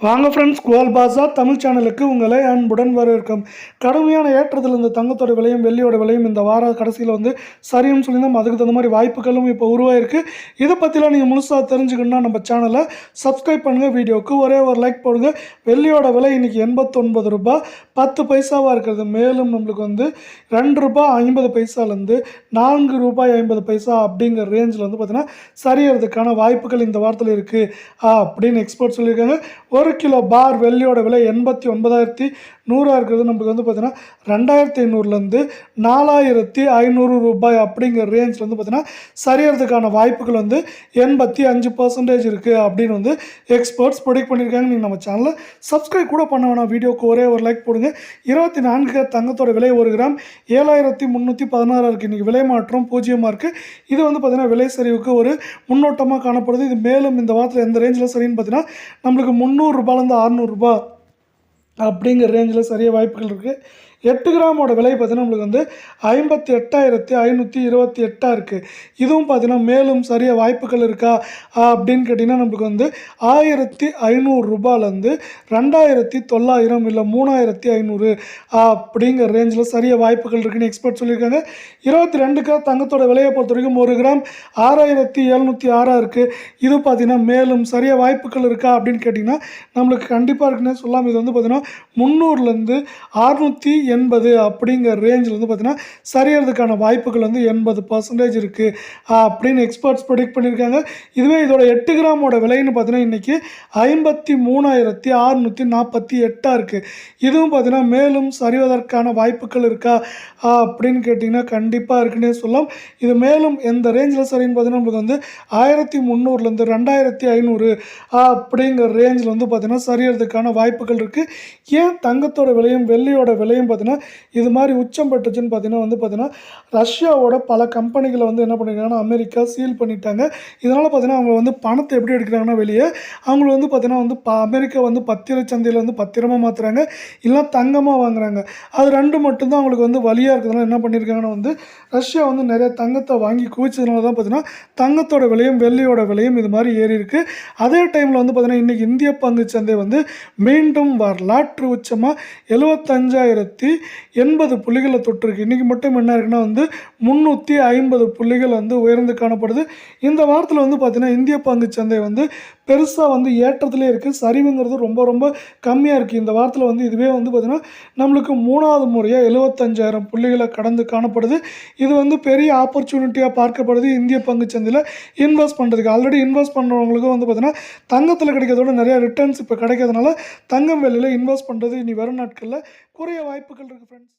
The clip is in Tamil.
வாங்க ஃப்ரெண்ட்ஸ், கோல் பாஸார் தமிழ் சேனலுக்கு உங்களை அன்புடன் வரவேற்கும். கடுமையான ஏற்றத்தில் இந்த தங்கத்தோட விலையும் வெள்ளியோட விலையும் இந்த வார கடைசியில் சரியும் சொல்லியிருந்தோம். அதுக்கு தகுந்த மாதிரி வாய்ப்புகளும் இப்போ உருவாயிருக்கு. இதை பற்றிலாம் நீங்கள் முழுசாக தெரிஞ்சுக்கணுன்னா நம்ம சேனலை சப்ஸ்கிரைப் பண்ணுங்கள். வீடியோவுக்கு ஒரே ஒரு லைக் போடுங்க. வெள்ளியோட விலை இன்றைக்கி 89 ரூபாய் 10 பைசாவாக இருக்கிறது. மேலும் நம்மளுக்கு 2 ரூபாய் 50 பைசாலேருந்து 4 ரூபாய் 50 பைசா அப்படிங்கிற ரேஞ்சில் பார்த்தீங்கன்னா சரியறதுக்கான வாய்ப்புகள் இந்த வாரத்தில் இருக்குது அப்படின்னு எக்ஸ்பர்ட் சொல்லியிருக்காங்க. 1 கிலோ பார் வெள்ளியோட விலை 89,100 இருக்கிறது. நம்மளுக்கு பார்த்தீங்கன்னா 2,500லேருந்து 4,500 ரூபாய் அப்படிங்கிற ரேஞ்சில் பார்த்தீங்கன்னா சரியறதுக்கான வாய்ப்புகள் 85% இருக்குது அப்படின்னு எக்ஸ்பர்ட்ஸ் ப்ரெடிக்ட் பண்ணியிருக்காங்க. நீங்கள் நம்ம சேனலை சப்ஸ்கிரைப் கூட பண்ண வேணாம். வீடியோக்கு ஒரே ஒரு லைக் போடுங்க. 24 தங்கத்தோட விலை 1 கிராம் 7,316 இருக்குது. இன்றைக்கி விலை மாற்றம் 0 இருக்குது. இது பார்த்தீங்கன்னா விலை சரிவுக்கு ஒரு முன்னோட்டமாக காணப்படுது. இது மேலும் இந்த வாரத்தில் எந்த ரேஞ்சில் சரின்னு பார்த்தீங்கன்னா நம்மளுக்கு 300 ரூபாயிலேருந்து 600 ரூபாய் அப்படிங்கிற ரேஞ்சில் சரியாக வாய்ப்புகள் இருக்குது. 8 கிராமோட விலை பார்த்தீங்கன்னா நம்மளுக்கு 58,528 இருக்குது. இதுவும் பார்த்தீங்கன்னா மேலும் சரியாக வாய்ப்புகள் இருக்கா அப்படின்னு கேட்டிங்கன்னா நம்மளுக்கு 1,500 ரூபாயிலேருந்து 2,900 இல்லை 3,500 அப்படிங்கிற ரேஞ்சில் சரியாக வாய்ப்புகள் இருக்குன்னு எக்ஸ்பர்ட் சொல்லியிருக்காங்க. 22 தங்கத்தோட விலையை பொறுத்த வரைக்கும் 1 கிராம் 6,706 இருக்குது. இது பார்த்தீங்கன்னா மேலும் சரியாக வாய்ப்புகள் இருக்கா அப்படின்னு கேட்டிங்கன்னா நம்மளுக்கு கண்டிப்பாக இருக்குன்னே சொல்லலாம். இது பார்த்தீங்கன்னா 300லேருந்து 680 அப்படிங்கிற ரேஞ்சில் பார்த்தீங்கன்னா சரியறதுக்கான வாய்ப்புகள் 80% இருக்குது அப்படின்னு எக்ஸ்பர்ட்ஸ் ப்ரெடிக்ட் பண்ணியிருக்காங்க. இதுவே இதோட 8 கிராமோட விலைன்னு பார்த்தீங்கன்னா இன்றைக்கி 53,648 இருக்குது. இதுவும் பார்த்தீங்கன்னா மேலும் சரிவதற்கான வாய்ப்புகள் இருக்கா அப்படின்னு கேட்டிங்கன்னா கண்டிப்பாக இருக்குன்னே சொல்லலாம். இது மேலும் எந்த ரேஞ்சில் சரின்னு பார்த்தீங்கன்னா நம்மளுக்கு 1,300லேருந்து 2,500 அப்படிங்கிற ரேஞ்சில் பார்த்தீங்கன்னா சரியறதுக்கான வாய்ப்புகள் இருக்குது. ஏன் தங்கத்தோட விலையும் வெள்ளியோட விலையும் பார்த்தீங்கன்னா இது மாதிரி உச்சம் பெற்றுச்சுன்னு பார்த்தீங்கன்னா ரஷ்யாவோட பல கம்பெனிகளை என்ன பண்ணியிருக்காங்கன்னா அமெரிக்கா சீல் பண்ணிட்டாங்க. இதனால் பார்த்தீங்கன்னா அவங்க பணத்தை எப்படி எடுக்கிறாங்கன்னா வெளியே அவங்க பார்த்தீங்கன்னா அமெரிக்கா பத்திர சந்தையில் பத்திரமாக மாற்றுறாங்க, இல்லை தங்கமாக வாங்குறாங்க. அது ரெண்டு மட்டும்தான் அவங்களுக்கு வழியாக இருக்கிறதுனால என்ன பண்ணியிருக்காங்கன்னா ரஷ்யா நிறைய தங்கத்தை வாங்கி குவிச்சதுனால தான் பார்த்தீங்கன்னா தங்கத்தோட விலையும் வெள்ளியோட விலையும் இது மாதிரி ஏறி இருக்குது. அதே டைமில் பார்த்தீங்கன்னா இன்றைக்கி இந்திய பங்கு சந்தை மீண்டும் வரலாற்று உச்சமாக 75,080 புள்ளிகளை தொட்டிருக்கு. இன்றைக்கி மட்டும் என்ன இருக்குன்னா 350 புள்ளிகள் உயர்ந்து காணப்படுது. இந்த வாரத்தில் பார்த்தீங்கன்னா இந்திய பங்கு சந்தை பெருசாக ஏற்றத்திலே இருக்குது. சரிவுங்கிறது ரொம்ப ரொம்ப கம்மியாக இருக்குது. இந்த வாரத்தில் இதுவே பார்த்தீங்கன்னா நம்மளுக்கு 3வது முறையாக 75,000 புள்ளிகளை கடந்து காணப்படுது. இது பெரிய ஆப்பர்ச்சுனிட்டியாக பார்க்கப்படுது இந்திய பங்கு சந்தையில் இன்வெஸ்ட் பண்ணுறதுக்கு. ஆல்ரெடி இன்வெஸ்ட் பண்ணுறவங்களுக்கும் பார்த்தீங்கன்னா தங்கத்தில் கிடைக்கிறதோட நிறைய ரிட்டர்ன்ஸ் இப்போ கிடைக்கிறதுனால தங்கம் வெளியில் இன்வெஸ்ட் பண்ணுறது இனி வரும் நாட்களில் குறைய வாய்ப்புகள் இருக்குது ஃப்ரெண்ட்ஸ்.